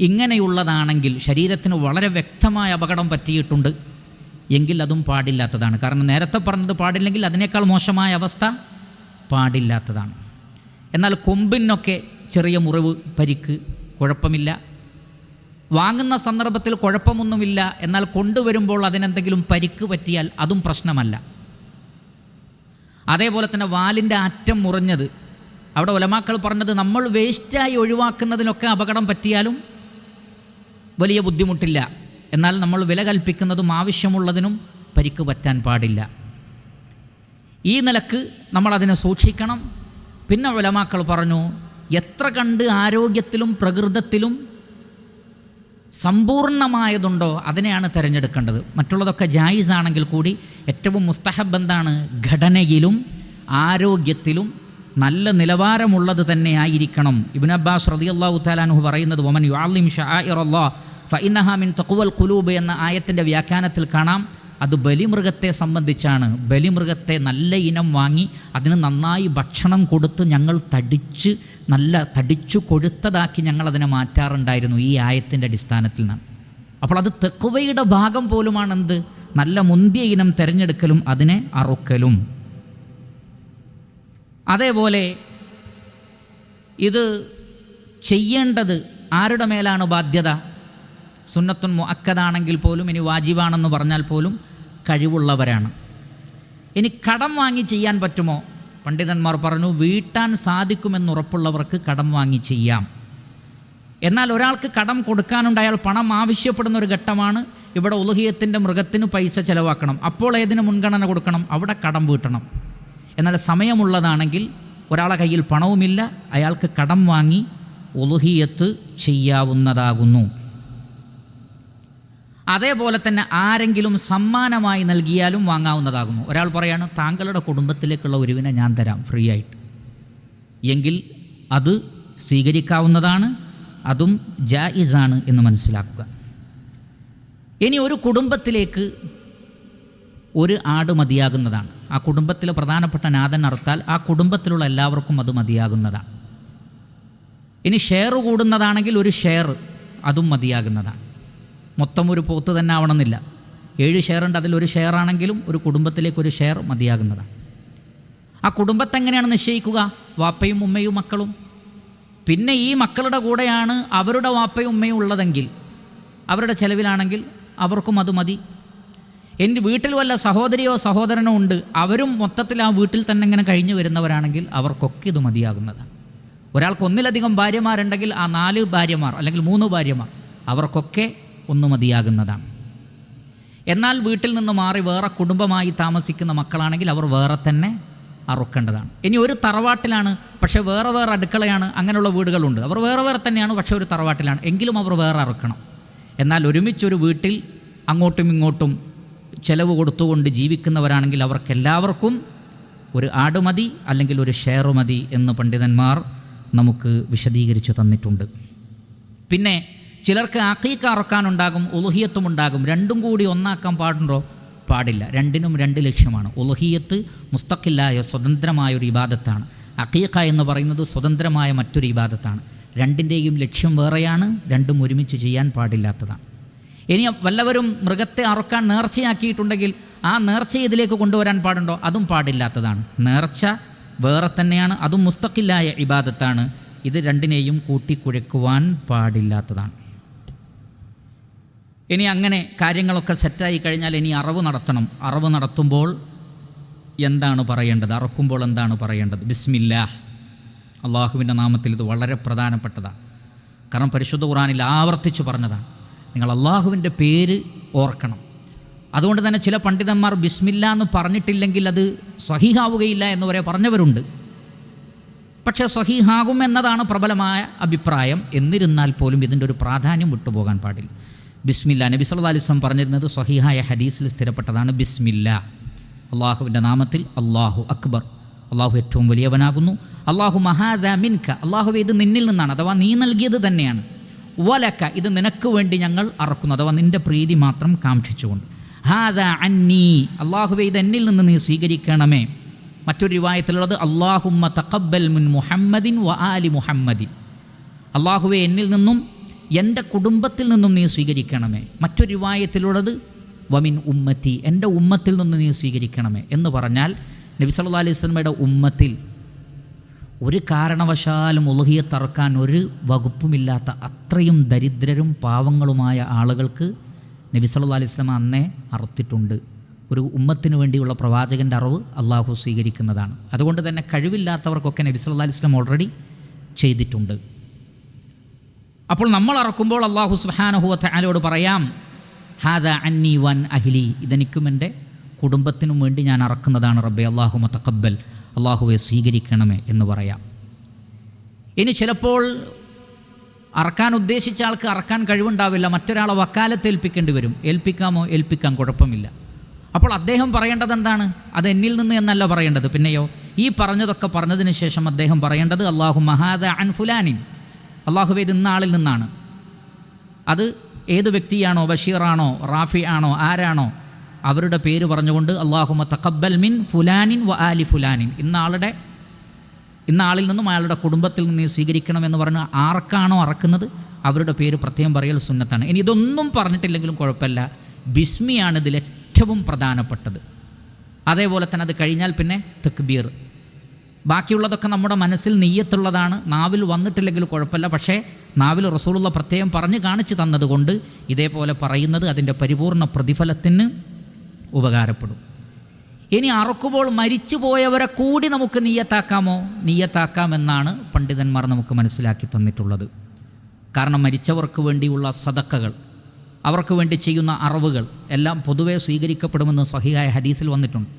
ഇങ്ങനെയുള്ളതാണെങ്കിൽ ശരീരത്തിന് വളരെ വ്യക്തമായ അപകടം പറ്റിയിട്ടുണ്ട് എങ്കിൽ അതും പാടില്ലാത്തതാണ്. കാരണം നേരത്തെ പറഞ്ഞത് പാടില്ലെങ്കിൽ അതിനേക്കാൾ മോശമായ അവസ്ഥ പാടില്ലാത്തതാണ്. എന്നാൽ കൊമ്പിനൊക്കെ ചെറിയ മുറിവ്, പരിക്ക് കുഴപ്പമില്ല, വാങ്ങുന്ന സന്ദർഭത്തിൽ കുഴപ്പമൊന്നുമില്ല. എന്നാൽ കൊണ്ടുവരുമ്പോൾ അതിനെന്തെങ്കിലും പരിക്ക് പറ്റിയാൽ അതും പ്രശ്നമല്ല. അതേപോലെ തന്നെ വാലിൻ്റെ അറ്റം മുറിഞ്ഞത്, അവിടെ ഉലമാക്കൾ പറഞ്ഞത് നമ്മൾ വേസ്റ്റായി ഒഴിവാക്കുന്നതിനൊക്കെ അപകടം പറ്റിയാലും വലിയ ബുദ്ധിമുട്ടില്ല. എന്നാൽ നമ്മൾ വില കൽപ്പിക്കുന്നതും ആവശ്യമുള്ളതിനും പരിക്ക് പറ്റാൻ പാടില്ല. ഈ നിലക്ക് നമ്മളതിനെ സൂക്ഷിക്കണം. പിന്നെ ഉലമാക്കൾ പറഞ്ഞു, എത്ര കണ്ട് ആരോഗ്യത്തിലും പ്രകൃതത്തിലും സമ്പൂർണ്ണമായതുണ്ടോ അതിനെയാണ് തിരഞ്ഞെടുക്കേണ്ടത്. മറ്റുള്ളതൊക്കെ ജായിസാണെങ്കിൽ കൂടി ഏറ്റവും മുസ്തഹബ് എന്താണ്? ഘടനയിലും ആരോഗ്യത്തിലും നല്ല നിലവാരമുള്ളത് തന്നെ ആയിരിക്കണം. ഇബ്നു അബ്ബാസ് റളിയല്ലാഹു തആല അൻഹു പറയുന്നത്, വമൻ യുഅല്ലിം ശആഇറല്ലാഹ് ഫഇന്നഹാ മിൻ തഖ്വൽ ഖുലൂബ് എന്ന ആയത്തിൻ്റെ വ്യാഖ്യാനത്തിൽ കാണാം, അത് ബലിമൃഗത്തെ സംബന്ധിച്ചാണ്. ബലിമൃഗത്തെ നല്ല ഇനം വാങ്ങി അതിന് നന്നായി ഭക്ഷണം കൊടുത്ത് ഞങ്ങൾ തടിച്ചു കൊഴുത്തതാക്കി ഞങ്ങളതിനെ മാറ്റാറുണ്ടായിരുന്നു ഈ ആയത്തിൻ്റെ അടിസ്ഥാനത്തിൽ നിന്നാണ്. അപ്പോൾ അത് തഖ്വയുടെ ഭാഗം പോലുമാണെന്ത്? നല്ല മുന്തിയ ഇനം തിരഞ്ഞെടുക്കലും അതിനെ അറുക്കലും. അതേപോലെ ഇത് ചെയ്യേണ്ടത് ആരുടെ മേലാണ് ബാധ്യത? സുന്നത്തുൻ മുഅക്കദാണെങ്കിൽ പോലും, ഇനി വാജിബാണെന്ന് പറഞ്ഞാൽ പോലും കഴിവുള്ളവരാണ്. ഇനി കടം വാങ്ങി ചെയ്യാൻ പറ്റുമോ? പണ്ഡിതന്മാർ പറഞ്ഞു, വീട്ടാൻ സാധിക്കുമെന്നുറപ്പുള്ളവർക്ക് കടം വാങ്ങി ചെയ്യാം. എന്നാൽ ഒരാൾക്ക് കടം കൊടുക്കാനുണ്ടായാൽ പണം ആവശ്യപ്പെടുന്ന ഒരു ഘട്ടമാണ്. ഇവിടെ ഉളുഹിയത്തിൻ്റെ മൃഗത്തിന് പൈസ ചിലവാക്കണം. അപ്പോൾ ഏതിന് മുൻഗണന കൊടുക്കണം? അവിടെ കടം വീട്ടണം. എന്നാൽ സമയമുള്ളതാണെങ്കിൽ ഒരാളെ കയ്യിൽ പണവുമില്ല, അയാൾക്ക് കടം വാങ്ങി ഉളുഹിയത്ത് ചെയ്യാവുന്നതാകുന്നു. അതേപോലെ തന്നെ ആരെങ്കിലും സമ്മാനമായി നൽകിയാലും വാങ്ങാവുന്നതാകുന്നു. ഒരാൾ പറയാണ്, താങ്കളുടെ കുടുംബത്തിലേക്കുള്ള ഒരുവിനെ ഞാൻ തരാം ഫ്രീ ആയിട്ട്, എങ്കിൽ അത് സ്വീകരിക്കാവുന്നതാണ്, അതും ജായിസാണ് എന്ന് മനസ്സിലാക്കുക. ഇനി ഒരു കുടുംബത്തിലേക്ക് ഒരു ആട് മതിയാകുന്നതാണ്. ആ കുടുംബത്തിലെ പ്രധാനപ്പെട്ട നാഥൻ അറുത്താൽ ആ കുടുംബത്തിലുള്ള എല്ലാവർക്കും അത് മതിയാകുന്നതാണ്. ഇനി ഷെയർ കൂടുന്നതാണെങ്കിൽ ഒരു ഷെയർ അതും മതിയാകുന്നതാണ്. മൊത്തം ഒരു പോത്ത് തന്നെ ആവണമെന്നില്ല. 7 ഷെയറുണ്ട്, അതിലൊരു ഷെയർ ആണെങ്കിലും ഒരു കുടുംബത്തിലേക്കൊരു ഷെയർ മതിയാകുന്നതാണ്. ആ കുടുംബത്തെ എങ്ങനെയാണ് നിശ്ചയിക്കുക? വാപ്പയും ഉമ്മയും മക്കളും. പിന്നെ ഈ മക്കളുടെ കൂടെയാണ് അവരുടെ വാപ്പയും ഉമ്മയും ഉള്ളതെങ്കിൽ, അവരുടെ ചെലവിലാണെങ്കിൽ അവർക്കും അത് മതി. എൻ്റെ വീട്ടിൽ വല്ല സഹോദരിയോ സഹോദരനോ ഉണ്ട്, അവരും മൊത്തത്തിൽ ആ വീട്ടിൽ തന്നെ ഇങ്ങനെ കഴിഞ്ഞു വരുന്നവരാണെങ്കിൽ അവർക്കൊക്കെ ഇത് മതിയാകുന്നതാണ്. ഒരാൾക്ക് ഒന്നിലധികം ഭാര്യമാരുണ്ടെങ്കിൽ ആ 4 ഭാര്യമാർ അല്ലെങ്കിൽ 3 ഭാര്യമാർ അവർക്കൊക്കെ ഒന്ന് മതിയാകുന്നതാണ്. എന്നാൽ വീട്ടിൽ നിന്ന് മാറി വേറെ കുടുംബമായി താമസിക്കുന്ന മക്കളാണെങ്കിൽ അവർ വേറെ തന്നെ അറുക്കേണ്ടതാണ്. ഇനി ഒരു തറവാട്ടിലാണ്, പക്ഷേ വേറെ വേറെ അടുക്കളയാണ്, അങ്ങനെയുള്ള വീടുകളുണ്ട്. അവർ വേറെ വേറെ തന്നെയാണ്, പക്ഷേ ഒരു തറവാട്ടിലാണ്, എങ്കിലും അവർ വേറെ അറുക്കണം. എന്നാൽ ഒരുമിച്ചൊരു വീട്ടിൽ അങ്ങോട്ടും ഇങ്ങോട്ടും ചെലവ് കൊടുത്തുകൊണ്ട് ജീവിക്കുന്നവരാണെങ്കിൽ അവർക്കെല്ലാവർക്കും ഒരു ആട് മതി, അല്ലെങ്കിൽ ഒരു ഷെയർ മതി എന്ന് പണ്ഡിതന്മാർ നമുക്ക് വിശദീകരിച്ചു തന്നിട്ടുണ്ട്. പിന്നെ ചിലർക്ക് അഖീഖ അറക്കാനുണ്ടാകും, ഉളുഹിയത്തും ഉണ്ടാകും. രണ്ടും കൂടി ഒന്നാക്കാൻ പാടുണ്ടോ? പാടില്ല. രണ്ടിനും 2 ലക്ഷ്യമാണ്. ഉളുഹിയത്ത് മുസ്തഖില്ലായ സ്വതന്ത്രമായൊരു ഇബാദത്താണ്. അഖീഖ എന്ന് പറയുന്നത് സ്വതന്ത്രമായ മറ്റൊരു ഇബാദത്താണ്. രണ്ടിൻ്റെയും ലക്ഷ്യം വേറെയാണ്, രണ്ടും ഒരുമിച്ച് ചെയ്യാൻ പാടില്ലാത്തതാണ്. ഇനി വല്ലവരും മൃഗത്തെ അറുക്കാൻ നേർച്ചയാക്കിയിട്ടുണ്ടെങ്കിൽ ആ നേർച്ച ഇതിലേക്ക് കൊണ്ടുവരാൻ പാടുണ്ടോ? അതും പാടില്ലാത്തതാണ്. നേർച്ച വേറെ തന്നെയാണ്, അതും മുസ്തഖില്ലായ ഇബാദത്താണ്. ഇത് രണ്ടിനെയും കൂട്ടിക്കുഴയ്ക്കുവാൻ പാടില്ലാത്തതാണ്. ഇനി അങ്ങനെ കാര്യങ്ങളൊക്കെ സെറ്റായി കഴിഞ്ഞാൽ ഇനി അറവ് നടത്തണം. അറവ് നടത്തുമ്പോൾ എന്താണ് പറയേണ്ടത്? അറക്കുമ്പോൾ എന്താണ് പറയേണ്ടത്? ബിസ്മില്ലാഹ്, അള്ളാഹുവിൻ്റെ നാമത്തിൽ. ഇത് വളരെ പ്രധാനപ്പെട്ടതാണ്. കാരണം പരിശുദ്ധ ഖുർആനിൽ ആവർത്തിച്ച് പറഞ്ഞതാണ്, നിങ്ങൾ അള്ളാഹുവിൻ്റെ പേര് ഓർക്കണം. അതുകൊണ്ട് തന്നെ ചില പണ്ഡിതന്മാർ ബിസ്മില്ല എന്ന് പറഞ്ഞിട്ടില്ലെങ്കിൽ അത് സ്വഹീഹാവുകയില്ല എന്ന് വരെ പറഞ്ഞവരുണ്ട്. പക്ഷേ സ്വഹീഹാകും എന്നതാണ് പ്രബലമായ അഭിപ്രായം. എന്നിരുന്നാൽ പോലും ഇതിൻ്റെ ഒരു പ്രാധാന്യം വിട്ടുപോകാൻ പാടില്ല. ബിസ്മില്ല, നബി സല്ലല്ലാഹു അലൈഹി വസല്ലം പറഞ്ഞിരുന്നത് സ്വഹീഹായ ഹദീസിൽ സ്ഥിരപ്പെട്ടതാണ്. ബിസ്മില്ല, അള്ളാഹുവിൻ്റെ നാമത്തിൽ. അള്ളാഹു അക്ബർ, അള്ളാഹു ഏറ്റവും വലിയവനാകുന്നു. അള്ളാഹു മഹാദ മിൻക, അള്ളാഹു ഇത് നിന്നിൽ നിന്നാണ്, അഥവാ നീ നൽകിയത് തന്നെയാണ്. വലക, ഇത് നിനക്ക് വേണ്ടി ഞങ്ങൾ അറക്കുന്നു, അഥവാ നിൻ്റെ പ്രീതി മാത്രം കാംക്ഷിച്ചുകൊണ്ട്. ഹാദ അന്നീ, അള്ളാഹുവേ ഇത് എന്നിൽ നിന്ന് നീ സ്വീകരിക്കണമേ. മറ്റൊരു റിവായത്തിലുള്ളത് അല്ലാഹുമ്മ തഖബ്ബൽ മിൻ മുഹമ്മദിൻ വ ആലി മുഹമ്മദിൻ, അള്ളാഹുവേ എന്നിൽ നിന്നും എൻ്റെ കുടുംബത്തിൽ നിന്നും നീ സ്വീകരിക്കണമേ. മറ്റൊരു റിവായത്തിലുള്ളത് വമിൻ ഉമ്മത്തി, എൻ്റെ ഉമ്മത്തിൽ നിന്ന് നീ സ്വീകരിക്കണമേ എന്ന് പറഞ്ഞാൽ നബി സല്ലല്ലാഹു അലൈഹി വസല്ലമയുടെ ഉമ്മത്തിൽ ഒരു കാരണവശാലും ഉളുഹിയത്ത് അറുക്കാൻ ഒരു വകുപ്പുമില്ലാത്ത അത്രയും ദരിദ്രരും പാവങ്ങളുമായ ആളുകൾക്ക് നബി സല്ലല്ലാഹു അലൈഹി വസല്ലം അന്നേ അറുത്തിട്ടുണ്ട്. ഒരു ഉമ്മത്തിന് വേണ്ടിയുള്ള പ്രവാചകൻ്റെ അറിവ് അള്ളാഹു സ്വീകരിക്കുന്നതാണ്. അതുകൊണ്ട് തന്നെ കഴിവില്ലാത്തവർക്കൊക്കെ നബി സല്ലല്ലാഹു അലൈഹി വസല്ലം ഓൾറെഡി ചെയ്തിട്ടുണ്ട്. അപ്പോൾ നമ്മൾ അറക്കുമ്പോൾ അള്ളാഹു സുബ്ഹാനഹു വ തആലയോട് പറയാം, ഹാദ അന്നി വൻ അഹ്ലി, ഇതെനിക്കും എൻ്റെ കുടുംബത്തിനും വേണ്ടി ഞാൻ അറക്കുന്നതാണ് റബ്ബേ, അല്ലാഹുമ്മ തഖബ്ബൽ, അള്ളാഹുവെ സ്വീകരിക്കണമേ എന്ന് പറയാം. ഇനി ചിലപ്പോൾ അറക്കാൻ ഉദ്ദേശിച്ച ആൾക്ക് അറക്കാൻ കഴിവുണ്ടാവില്ല, മറ്റൊരാളെ വക്കാലത്ത് ഏൽപ്പിക്കേണ്ടി വരും. ഏൽപ്പിക്കാമോ? ഏൽപ്പിക്കാം, കുഴപ്പമില്ല. അപ്പോൾ അദ്ദേഹം പറയേണ്ടത് എന്താണ്? അത് എന്നിൽ നിന്ന് എന്നല്ല പറയേണ്ടത്. പിന്നെയോ ഈ പറഞ്ഞതൊക്കെ പറഞ്ഞതിന് ശേഷം അദ്ദേഹം പറയേണ്ടത് അല്ലാഹുമ്മ ഹാദ അൻ ഫുലാനിൻ, അള്ളാഹുവേ ഇത് ഇന്ന ആളിൽ നിന്നാണ്. അത് ഏത് വ്യക്തിയാണോ, ബഷീറാണോ, റാഫി ആണോ, ആരാണോ, അവരുടെ പേര് പറഞ്ഞുകൊണ്ട് അല്ലാഹുമ്മ തഖബ്ബൽ മിൻ ഫുലാനിൻ വ ആലി ഫുലാനിൻ, ഇന്ന ആളിൽ നിന്നും അയാളുടെ കുടുംബത്തിൽ നിന്ന് സ്വീകരിക്കണമെന്ന് പറഞ്ഞ് ആർക്കാണോ അറക്കുന്നത് അവരുടെ പേര് പ്രത്യേകം പറയൽ സുന്നത്താണ്. ഇനി ഇതൊന്നും പറഞ്ഞിട്ടില്ലെങ്കിലും കുഴപ്പമില്ല, ബിസ്മിയാണ് ഇതിൽ ഏറ്റവും പ്രധാനപ്പെട്ടത്. അതേപോലെ തന്നെ അത് കഴിഞ്ഞാൽ പിന്നെ തക്ബീർ. ബാക്കിയുള്ളതൊക്കെ നമ്മുടെ മനസ്സിൽ നിയ്യത്തുള്ളതാണ്, നാവിൽ വന്നിട്ടില്ലെങ്കിൽ കുഴപ്പമില്ല. പക്ഷേ നാവിൽ റസൂലുള്ള പ്രത്യേകം പറഞ്ഞ് കാണിച്ചു തന്നതുകൊണ്ട് ഇതേപോലെ പറയുന്നത് അതിൻ്റെ പരിപൂർണ പ്രതിഫലത്തിന് ഉപകാരപ്പെടും. ഇനി അറക്കുമ്പോൾ മരിച്ചു പോയവരെ കൂടി നമുക്ക് നിയ്യത്താക്കാമോ? നിയ്യത്താക്കാമെന്നാണ് പണ്ഡിതന്മാർ നമുക്ക് മനസ്സിലാക്കി തന്നിട്ടുള്ളത്. കാരണം മരിച്ചവർക്ക് വേണ്ടിയുള്ള സദക്കകൾ, അവർക്ക് വേണ്ടി ചെയ്യുന്ന അറവുകൾ എല്ലാം പൊതുവെ സ്വീകരിക്കപ്പെടുമെന്ന് സ്വഹീഹായ ഹദീസിൽ വന്നിട്ടുണ്ട്.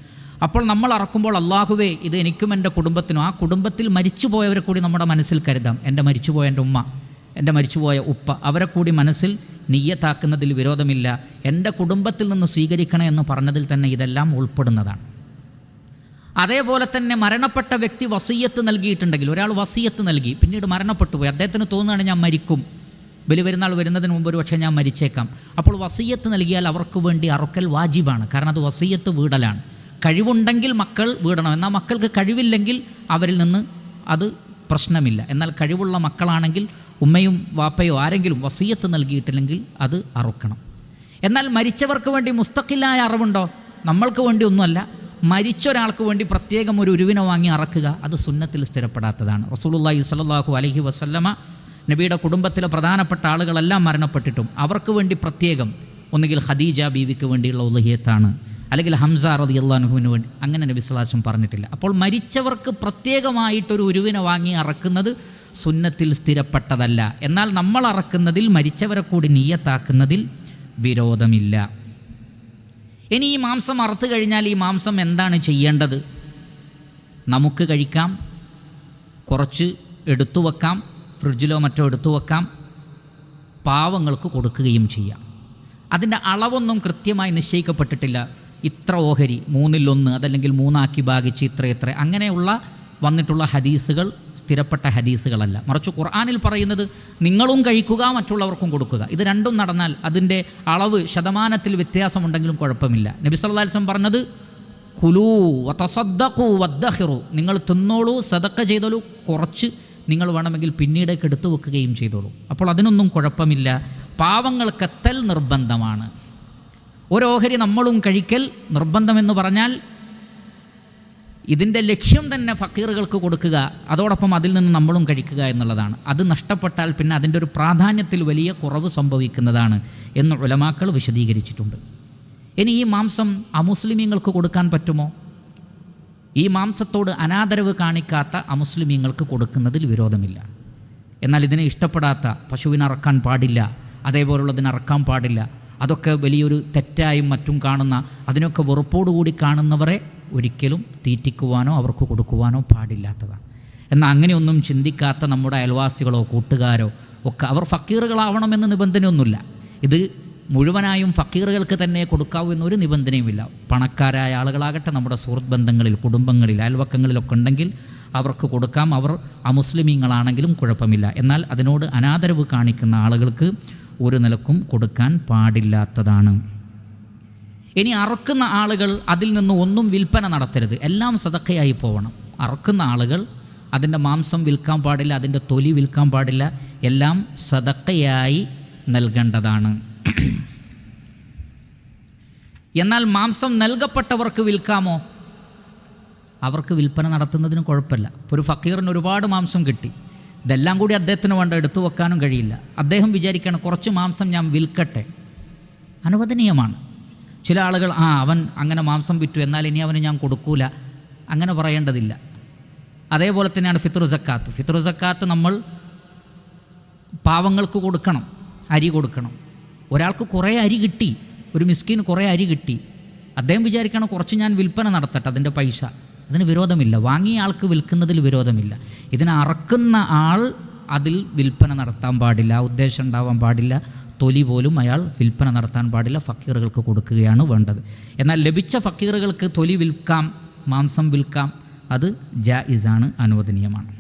അപ്പോൾ നമ്മൾ അറക്കുമ്പോൾ അല്ലാഹുവേ ഇത് എനിക്കും എൻ്റെ കുടുംബത്തിനും, ആ കുടുംബത്തിൽ മരിച്ചുപോയവരെ കൂടി നമ്മുടെ മനസ്സിൽ കരുതാം. എൻ്റെ മരിച്ചുപോയ എൻ്റെ ഉമ്മ, എൻ്റെ മരിച്ചുപോയ ഉപ്പ, അവരെ കൂടി മനസ്സിൽ നിയ്യത്താക്കുന്നതിൽ വിരോധമില്ല. എൻ്റെ കുടുംബത്തിൽ നിന്ന് സ്വീകരിക്കണേ എന്ന് പറഞ്ഞതിൽ തന്നെ ഇതെല്ലാം ഉൾപ്പെടുന്നതാണ്. അതേപോലെ തന്നെ മരണപ്പെട്ട വ്യക്തി വസിയ്യത്ത് നൽകിയിട്ടുണ്ടെങ്കിൽ, ഒരാൾ വസിയ്യത്ത് നൽകി പിന്നീട് മരണപ്പെട്ടു പോയി, അദ്ദേഹത്തിന് തോന്നുകയാണ് ഞാൻ മരിക്കും, ബലിപെരുന്നാൾ വരുന്നതിന് മുമ്പ് ഒരു പക്ഷേ ഞാൻ മരിച്ചേക്കാം. അപ്പോൾ വസിയ്യത്ത് നൽകിയാൽ അവർക്ക് വേണ്ടി അറുക്കൽ വാജിബാണ്. കാരണം അത് വസിയ്യത്ത് വീടലാണ്. കഴിവുണ്ടെങ്കിൽ മക്കൾ വീടണം, എന്നാൽ മക്കൾക്ക് കഴിവില്ലെങ്കിൽ അവരിൽ നിന്ന് അത് പ്രശ്നമില്ല. എന്നാൽ കഴിവുള്ള മക്കളാണെങ്കിൽ ഉമ്മയും വാപ്പയോ ആരെങ്കിലും വസിയ്യത്ത് നൽകിയിട്ടില്ലെങ്കിൽ അത് അറുക്കണം. എന്നാൽ മരിച്ചവർക്ക് വേണ്ടി മുസ്തഖിലായ അറിവുണ്ടോ? നമ്മൾക്ക് വേണ്ടി ഒന്നുമല്ല, മരിച്ചൊരാൾക്ക് വേണ്ടി പ്രത്യേകം ഒരു ഉരുവിനെ വാങ്ങി അറക്കുക, അത് സുന്നത്തിൽ സ്ഥിരപ്പെടാത്തതാണ്. റസൂലുള്ളാഹി സ്വല്ലല്ലാഹു അലൈഹി വസല്ലമ നബിയുടെ കുടുംബത്തിലെ പ്രധാനപ്പെട്ട ആളുകളെല്ലാം മരണപ്പെട്ടിട്ടും അവർക്ക് വേണ്ടി പ്രത്യേകം ഒന്നുകിൽ ഖദീജ ബീവിക്ക് വേണ്ടിയുള്ള ഉളുഹിയത്താണ്, അല്ലെങ്കിൽ ഹംസ റളിയല്ലാഹു അൻഹുവിന് വേണ്ടി, അങ്ങനെ നബി സ്വല്ലല്ലാഹു അലൈഹി വസല്ലം പറഞ്ഞിട്ടില്ല. അപ്പോൾ മരിച്ചവർക്ക് പ്രത്യേകമായിട്ടൊരു ഉരുവിനെ വാങ്ങി അറക്കുന്നത് സുന്നത്തിൽ സ്ഥിരപ്പെട്ടതല്ല. എന്നാൽ നമ്മൾ അറക്കുന്നതിൽ മരിച്ചവരെ കൂടി നിയ്യത്താക്കുന്നതിൽ വിരോധമില്ല. ഇനി ഈ മാംസം അറുത്ത് കഴിഞ്ഞാൽ ഈ മാംസം എന്താണ് ചെയ്യേണ്ടത്? നമുക്ക് കഴിക്കാം, കുറച്ച് എടുത്തു വെക്കാം, ഫ്രിഡ്ജിലോ മറ്റോ എടുത്തു വെക്കാം, പാവങ്ങൾക്ക് കൊടുക്കുകയും ചെയ്യാം. അതിൻ്റെ അളവൊന്നും കൃത്യമായി നിശ്ചയിക്കപ്പെട്ടിട്ടില്ല. ഇത്ര ഓഹരി, 1/3 അതല്ലെങ്കിൽ 3 ഭാഗിച്ച് ഇത്ര അങ്ങനെയുള്ള വന്നിട്ടുള്ള ഹദീസുകൾ സ്ഥിരപ്പെട്ട ഹദീസുകളല്ല. മറിച്ച് ഖുർആനിൽ പറയുന്നത് നിങ്ങളും കഴിക്കുക, മറ്റുള്ളവർക്കും കൊടുക്കുക. ഇത് രണ്ടും നടന്നാൽ അതിൻ്റെ അളവ് ശതമാനത്തിൽ വ്യത്യാസമുണ്ടെങ്കിലും കുഴപ്പമില്ല. നബി സല്ലല്ലാഹു അലൈഹി വസല്ലം പറഞ്ഞത് കുലൂ വതസദ്ദഖൂ വദ്ദഖിറൂ, നിങ്ങൾ തിന്നോളൂ, സദക്ക ചെയ്തോളൂ, കുറച്ച് നിങ്ങൾ വേണമെങ്കിൽ പിന്നീടേക്ക് എടുത്തു വെക്കുകയും ചെയ്തോളൂ. അപ്പോൾ അതിനൊന്നും കുഴപ്പമില്ല. പാവങ്ങൾക്കെത്തൽ നിർബന്ധമാണ്. ഓരോഹരി നമ്മളും കഴിക്കൽ നിർബന്ധമെന്ന് പറഞ്ഞാൽ ഇതിൻ്റെ ലക്ഷ്യം തന്നെ ഫക്കീറുകൾക്ക് കൊടുക്കുക, അതോടൊപ്പം അതിൽ നിന്ന് നമ്മളും കഴിക്കുക എന്നുള്ളതാണ്. അത് നഷ്ടപ്പെട്ടാൽ പിന്നെ അതിൻ്റെ ഒരു പ്രാധാന്യത്തിൽ വലിയ കുറവ് സംഭവിക്കുന്നതാണ് എന്ന് ഉലമാക്കൾ വിശദീകരിച്ചിട്ടുണ്ട്. ഇനി ഈ മാംസം അമുസ്ലിമീങ്ങൾക്ക് കൊടുക്കാൻ പറ്റുമോ? ഈ മാംസത്തോട് അനാദരവ് കാണിക്കാത്ത അമുസ്ലിമീങ്ങൾക്ക് കൊടുക്കുന്നതിൽ വിരോധമില്ല. എന്നാൽ ഇതിനെ ഇഷ്ടപ്പെടാത്ത, പശുവിനെ അറക്കാൻ പാടില്ല, അതേപോലുള്ളതിനെ അറക്കാൻ പാടില്ല, അതൊക്കെ വലിയൊരു തെറ്റായും മറ്റും കാണുന്ന, അതിനൊക്കെ വെറുപ്പോടുകൂടി കാണുന്നവരെ ഒരിക്കലും തീറ്റിക്കുവാനോ അവർക്ക് കൊടുക്കുവാനോ പാടില്ലാത്തതാണ്. എന്നാൽ അങ്ങനെയൊന്നും ചിന്തിക്കാത്ത നമ്മുടെ അയൽവാസികളോ കൂട്ടുകാരോ ഒക്കെ അവർ ഫക്കീറുകളാവണമെന്ന് നിബന്ധനയൊന്നുമില്ല. ഇത് മുഴുവനായും ഫക്കീറുകൾക്ക് തന്നെ കൊടുക്കാവൂ എന്നൊരു നിബന്ധനയുമില്ല. പണക്കാരായ ആളുകളാകട്ടെ നമ്മുടെ സുഹൃത്ത് ബന്ധങ്ങളിൽ, കുടുംബങ്ങളിൽ, അയൽവക്കങ്ങളിലൊക്കെ ഉണ്ടെങ്കിൽ അവർക്ക് കൊടുക്കാം. അവർ അമുസ്ലിമീങ്ങളാണെങ്കിലും കുഴപ്പമില്ല. എന്നാൽ അതിനോട് അനാദരവ് കാണിക്കുന്ന ആളുകൾക്ക് ഒരു നിലക്കും കൊടുക്കാൻ പാടില്ലാത്തതാണ്. ഇനി അറക്കുന്ന ആളുകൾ അതിൽ നിന്ന് ഒന്നും വിൽപ്പന നടത്തരുത്, എല്ലാം സദഖയായി പോകണം. അറക്കുന്ന ആളുകൾ അതിൻ്റെ മാംസം വിൽക്കാൻ പാടില്ല, അതിൻ്റെ തൊലി വിൽക്കാൻ പാടില്ല, എല്ലാം സദഖയായി നൽകേണ്ടതാണ്. എന്നാൽ മാംസം നൽകപ്പെട്ടവർക്ക് വിൽക്കാമോ? അവർക്ക് വിൽപ്പന നടത്തുന്നതിന് കുഴപ്പമില്ല. ഇപ്പോൾ ഒരു ഫക്കീറിന് ഒരുപാട് മാംസം കിട്ടി, ഇതെല്ലാം കൂടി അദ്ദേഹത്തിന് വേണ്ട എടുത്തു വെക്കാനും കഴിയില്ല. അദ്ദേഹം വിചാരിക്കുകയാണ് കുറച്ച് മാംസം ഞാൻ വിൽക്കട്ടെ, അനുവദനീയമാണ്. ചില ആളുകൾ അവൻ അങ്ങനെ മാംസം വിറ്റു, എന്നാൽ ഇനി അവന് ഞാൻ കൊടുക്കൂല, അങ്ങനെ പറയേണ്ടതില്ല. അതേപോലെ തന്നെയാണ് ഫിത്ർ സക്കാത്ത്. ഫിത്ർ സക്കാത്ത് നമ്മൾ പാവങ്ങൾക്ക് കൊടുക്കണം, അരി കൊടുക്കണം. ഒരാൾക്ക് കുറേ അരി കിട്ടി, ഒരു മിസ്കീന് കുറേ അരി കിട്ടി, അദ്ദേഹം വിചാരിക്കണം കുറച്ച് ഞാൻ വിൽപ്പന നടത്തട്ടെ, അതിൻ്റെ പൈസ, അതിന് വിരോധമില്ല. വാങ്ങിയ ആൾക്ക് വിൽക്കുന്നതിൽ വിരോധമില്ല. ഇതിനെ അറക്കുന്ന ആൾ അതിൽ വിൽപ്പന നടത്താൻ പാടില്ല, ഉദ്ദേശം ഉണ്ടാവാൻ പാടില്ല, തൊലി പോലും അയാൾ വിൽപ്പന നടത്താൻ പാടില്ല, ഫക്കീറുകൾക്ക് കൊടുക്കുകയാണ് വേണ്ടത്. എന്നാൽ ലഭിച്ച ഫക്കീറുകൾക്ക് തൊലി വിൽക്കാം, മാംസം വിൽക്കാം, അത് ജായിസാണ്, അനുവദനീയമാണ്.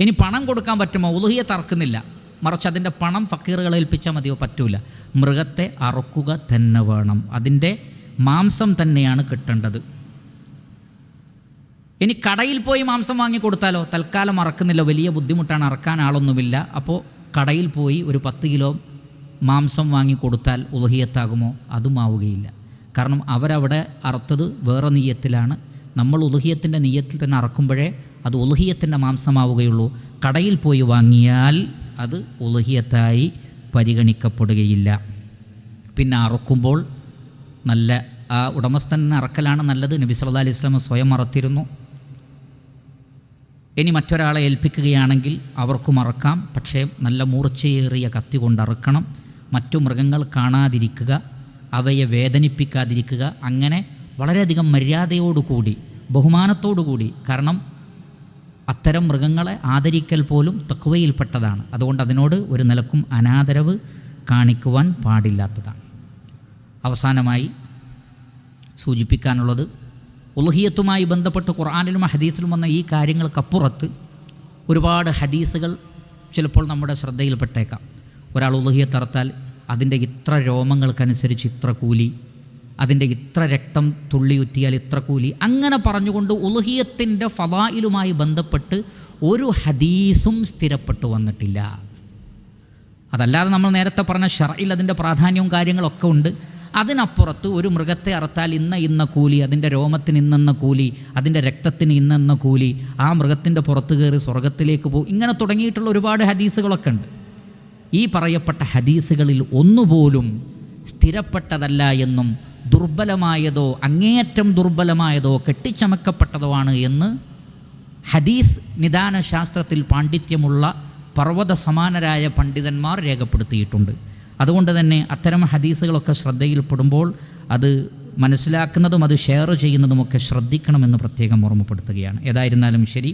ഇനി പണം കൊടുക്കാൻ പറ്റുമോ? ഉളുഹിയത്ത് അറക്കുന്നില്ല, മറിച്ച് അതിൻ്റെ പണം ഫക്കീറുകളെ ഏൽപ്പിച്ചാൽ മതിയോ? പറ്റൂല. മൃഗത്തെ അറക്കുക തന്നെ വേണം, അതിൻ്റെ മാംസം തന്നെയാണ് കിട്ടേണ്ടത്. ഇനി കടയിൽ പോയി മാംസം വാങ്ങി കൊടുത്താലോ? തൽക്കാലം അറക്കുന്നില്ല, വലിയ ബുദ്ധിമുട്ടാണ്, അറക്കാൻ ആളൊന്നുമില്ല. അപ്പോൾ കടയിൽ പോയി ഒരു 10 കിലോ മാംസം വാങ്ങി കൊടുത്താൽ ഉളുഹിയത്താകുമോ? അതും ആവുകയില്ല. കാരണം അവരവിടെ അറുത്തത് വേറെ നീയത്തിലാണ്. നമ്മൾ ഉളുഹിയത്തിൻ്റെ നീയത്തിൽ തന്നെ അറക്കുമ്പോഴേ അത് ഉളുഹിയത്തിൻ്റെ മാംസമാവുകയുള്ളൂ. കടയിൽ പോയി വാങ്ങിയാൽ അത് ഉളുഹിയത്തായി പരിഗണിക്കപ്പെടുകയില്ല. പിന്നെ അറക്കുമ്പോൾ നല്ല ആ ഉടമസ്ഥനെ അറക്കലാണ് നല്ലത്. നബി സല്ലല്ലാഹു അലൈഹി വസല്ലം സ്വയം അറത്തിരുന്നു. ഇനി മറ്റൊരാളെ ഏൽപ്പിക്കുകയാണെങ്കിൽ അവർക്കും അറക്കാം, പക്ഷേ നല്ല മൂർച്ചയേറിയ കത്തി കൊണ്ട് അറക്കണം. മറ്റു മൃഗങ്ങൾ കാണാതിരിക്കുക, അവയെ വേദനിപ്പിക്കാതിരിക്കുക, അങ്ങനെ വളരെയധികം മര്യാദയോടുകൂടി, ബഹുമാനത്തോടുകൂടി. കാരണം അത്തരം മൃഗങ്ങളെ ആദരിക്കൽ പോലും തഖ്വയിൽപ്പെട്ടതാണ്. അതുകൊണ്ട് അതിനോട് ഒരു നിലക്കും അനാദരവ് കാണിക്കുവാൻ പാടില്ലാത്തതാണ്. അവസാനമായി സൂചിപ്പിക്കാനുള്ളത്, ഉളുഹിയത്തുമായി ബന്ധപ്പെട്ട് ഖുർആനിലും ഹദീസിലും വന്ന ഈ കാര്യങ്ങൾക്കപ്പുറത്ത് ഒരുപാട് ഹദീസുകൾ ചിലപ്പോൾ നമ്മുടെ ശ്രദ്ധയിൽപ്പെട്ടേക്കാം. ഒരാൾ ഉളുഹിയത്ത് അറുത്താൽ അതിൻ്റെ ഇത്ര രോമങ്ങൾക്കനുസരിച്ച് ഇത്ര കൂലി, അതിൻ്റെ ഇത്ര രക്തം തുള്ളിയുറ്റിയാൽ ഇത്ര കൂലി, അങ്ങനെ പറഞ്ഞുകൊണ്ട് ഉളുഹിയത്തിൻ്റെ ഫളായിലുമായി ബന്ധപ്പെട്ട് ഒരു ഹദീസും സ്ഥിരപ്പെട്ടു വന്നിട്ടില്ല. അതല്ലാതെ നമ്മൾ നേരത്തെ പറഞ്ഞ ശർഇൽ അതിൻ്റെ പ്രാധാന്യവും കാര്യങ്ങളൊക്കെ ഉണ്ട്. അതിനപ്പുറത്ത് ഒരു മൃഗത്തെ അറുത്താൽ ഇന്ന കൂലി, അതിൻ്റെ രോമത്തിന് ഇന്നെന്ന കൂലി, അതിൻ്റെ രക്തത്തിന് ഇന്നെന്ന കൂലി, ആ മൃഗത്തിൻ്റെ പുറത്ത് കയറി സ്വർഗത്തിലേക്ക് പോകും, ഇങ്ങനെ തുടങ്ങിയിട്ടുള്ള ഒരുപാട് ഹദീസുകളൊക്കെ ഉണ്ട്. ഈ പറയപ്പെട്ട ഹദീസുകളിൽ ഒന്നുപോലും സ്ഥിരപ്പെട്ടതല്ല എന്നും ദുർബലമായതോ അങ്ങേയറ്റം ദുർബലമായതോ കെട്ടിച്ചമക്കപ്പെട്ടതോ ആണ് എന്ന് ഹദീസ് നിദാന ശാസ്ത്രത്തിൽ പാണ്ഡിത്യമുള്ള പർവ്വത സമാനരായ പണ്ഡിതന്മാർ രേഖപ്പെടുത്തിയിട്ടുണ്ട്. അതുകൊണ്ട് തന്നെ അത്തരം ഹദീസുകളൊക്കെ ശ്രദ്ധയിൽപ്പെടുമ്പോൾ അത് മനസ്സിലാക്കുന്നതും അത് ഷെയർ ചെയ്യുന്നതുമൊക്കെ ശ്രദ്ധിക്കണമെന്ന് പ്രത്യേകം ഓർമ്മപ്പെടുത്തുകയാണ്. ഏതായിരുന്നാലും ശരി,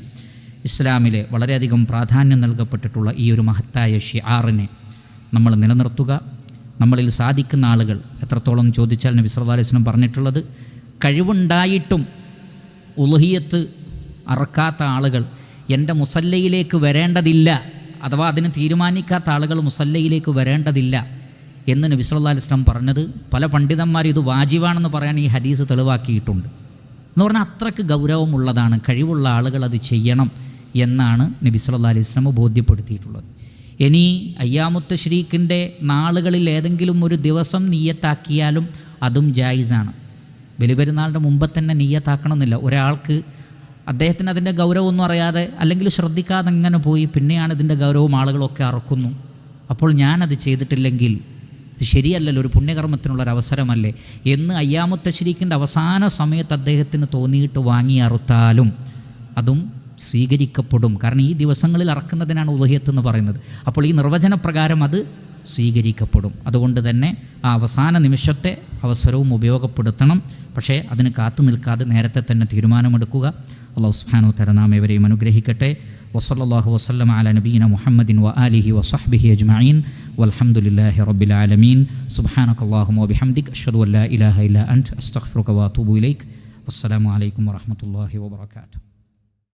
ഇസ്ലാമിലെ വളരെയധികം പ്രാധാന്യം നൽകപ്പെട്ടിട്ടുള്ള ഈ ഒരു മഹത്തായ ഷിആറിനെ നമ്മൾ നിലനിർത്തുക. നമ്മളിൽ സാധിക്കുന്ന ആളുകൾ എത്രത്തോളം ചോദിച്ചാൽ നബി സല്ലല്ലാഹു അലൈഹി വസല്ലം പറഞ്ഞിട്ടുള്ളത്, കഴിവുണ്ടായിട്ടും ഉളുഹിയത്ത് അറക്കാത്ത ആളുകൾ എൻ്റെ മുസല്ലയിലേക്ക് വരേണ്ടതില്ല, അഥവാ അതിന് തീരുമാനിക്കാത്ത ആളുകൾ മുസല്ലയിലേക്ക് വരേണ്ടതില്ല എന്ന് നബി സല്ലല്ലാഹു അലൈഹി വസല്ലം പറഞ്ഞത് പല പണ്ഡിതന്മാർ ഇത് വാജിബാണെന്ന് പറയാൻ ഈ ഹദീസ് തെളിവാക്കിയിട്ടുണ്ട്. എന്ന് പറഞ്ഞാൽ അത്രയ്ക്ക് ഗൗരവമുള്ളതാണ്, കഴിവുള്ള ആളുകൾ അത് ചെയ്യണം എന്നാണ് നബി സല്ലല്ലാഹു അലൈഹി വസല്ലം ബോധ്യപ്പെടുത്തിയിട്ടുള്ളത്. ഇനി അയ്യാമുത്ത് തശ്രീഖിൻ്റെ നാളുകളിൽ ഏതെങ്കിലും ഒരു ദിവസം നിയ്യത്താക്കിയാലും അതും ജായിസാണ്. ബലിപെരുന്നാളിൻ്റെ മുമ്പ് തന്നെ നിയ്യത്താക്കണമെന്നില്ല. ഒരാൾക്ക് അദ്ദേഹത്തിന് അതിൻ്റെ ഗൗരവമൊന്നും അറിയാതെ അല്ലെങ്കിൽ ശ്രദ്ധിക്കാതെ ഇങ്ങനെ പോയി പിന്നെയാണ് ഇതിൻ്റെ ഗൗരവം ആളുകളൊക്കെ അറക്കുന്നു. അപ്പോൾ ഞാനത് ചെയ്തിട്ടില്ലെങ്കിൽ ഇത് ശരിയല്ലല്ലോ, ഒരു പുണ്യകർമ്മത്തിനുള്ളൊരവസരമല്ലേ എന്ന് അയ്യാമുത്ത് തശ്രീഖിൻ്റെ അവസാന സമയത്ത് അദ്ദേഹത്തിന് തോന്നിയിട്ട് വാങ്ങി അറുത്താലും അതും സ്വീകരിക്കപ്പെടും. കാരണം ഈ ദിവസങ്ങളിൽ അറക്കുന്നതിനാണ് ഉളുഹിയത്ത് എന്ന് പറയുന്നത്. അപ്പോൾ ഈ നിർവചനപ്രകാരം അത് സ്വീകരിക്കപ്പെടും. അതുകൊണ്ട് തന്നെ ആ അവസാന നിമിഷത്തെ അവസരവും ഉപയോഗപ്പെടുത്തണം. പക്ഷേ അതിന് കാത്തു നിൽക്കാതെ നേരത്തെ തന്നെ തീരുമാനമെടുക്കുക. അല്ലാഹു സുബ്ഹാനഹു വ തആല നാം ഏവരെയും അനുഗ്രഹിക്കട്ടെ. വസല്ലല്ലാഹു വസല്ലമ അലാ നബീന മുഹമ്മദിൻ വ ആലിഹി വസഹ്ബിഹി അജ്മഈൻ വൽഹംദുലില്ലാഹി റബ്ബിൽ ആലമീൻ. സുബ്ഹാനകല്ലാഹുമ്മ വബിഹംദിക അഷ്ഹദു അൻ ലാ ഇലാഹ ഇല്ലാ അൻത അസ്തഗ്ഫിറുക വ അതൂബു ഇലൈക്. വസ്സലാമു അലൈക്കും വറഹ്മത്തുള്ളാഹി വബറകാതുഹു.